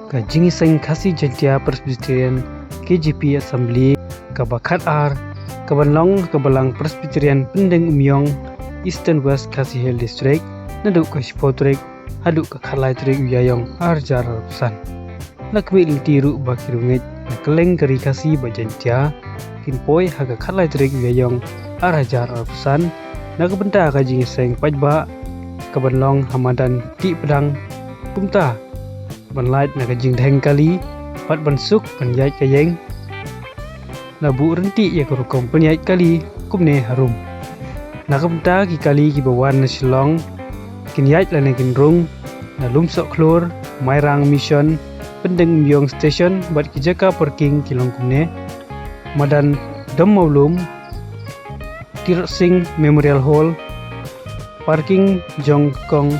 Kajing Seng Khasi Jantia Presbyterian KJP Assembly Kabakat R Kabanlong Kabalang Presbyterian Pendeng Umyong Eastern West Khasi Hill District Naduk ke Shipotrik Haduk ke Khalai Trik Uyayong Arjar Pesan Nakmi Lintiru Bakirungit Nakeleng Keri Khasi Bajantia Kinpoi Haga Khalai Trik Uyayong Arjar Pesan Nakabenta Kajing Seng Pajba Kabanlong Hamadan Ti Pedang Pumta Banlait na kajing dheng kali pat bansuk penyait kayeng nabu renti ya kurukong penyait kali kumne harum nakabenta ki kali ki bawan na Shillong kinyait la kin rung na lumsok klor mairang mission pendeng myong station bat ki jaka parking kilong kumne madan dam maulum Tirot Singh Memorial Hall parking jong kong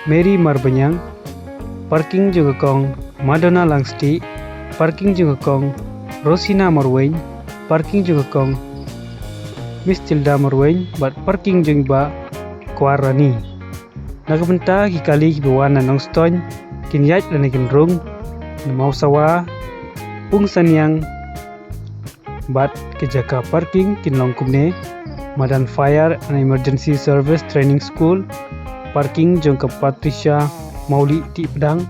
Mary Marbanyang parking juga kong Madonna Langsti, parking juga kong Rosina Marwain, parking juga kong Miss Tilda Marwain, bat parking juga Kuarani. Nakabenta kikali kibawan na Nongston, kinyait na naginrung, na Mausawa, Pungsanyang, bat kejaka parking kinlong kumne, Madan Fire and Emergency Service Training School, parking juga Patricia Mauli Ti Pedang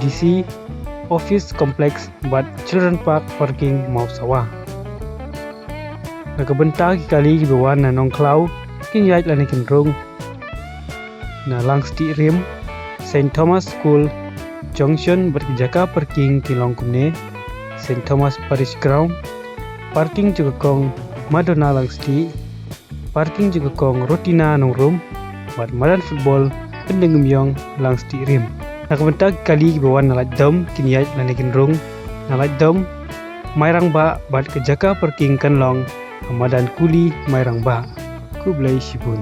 DC Office Complex Bat Children Park Parking Mausawa nakabenta kali gibawan na Nongklau kinyait la nakin rung na Langsti Rim St. Thomas School Junction berjaka parking kilong kumne St. Thomas Parish Ground parking juga kong Madonna Langsti parking juga kong Rotina Nongrum Bat Madan Football Pendeng Umyong Langsti Rim nakabenta kali bawan nalat dom kinyait na nakin rung nalat dom mairang ba bat kejaka parking kanlong Hamadan Kuli mairang ba Kublai Shibun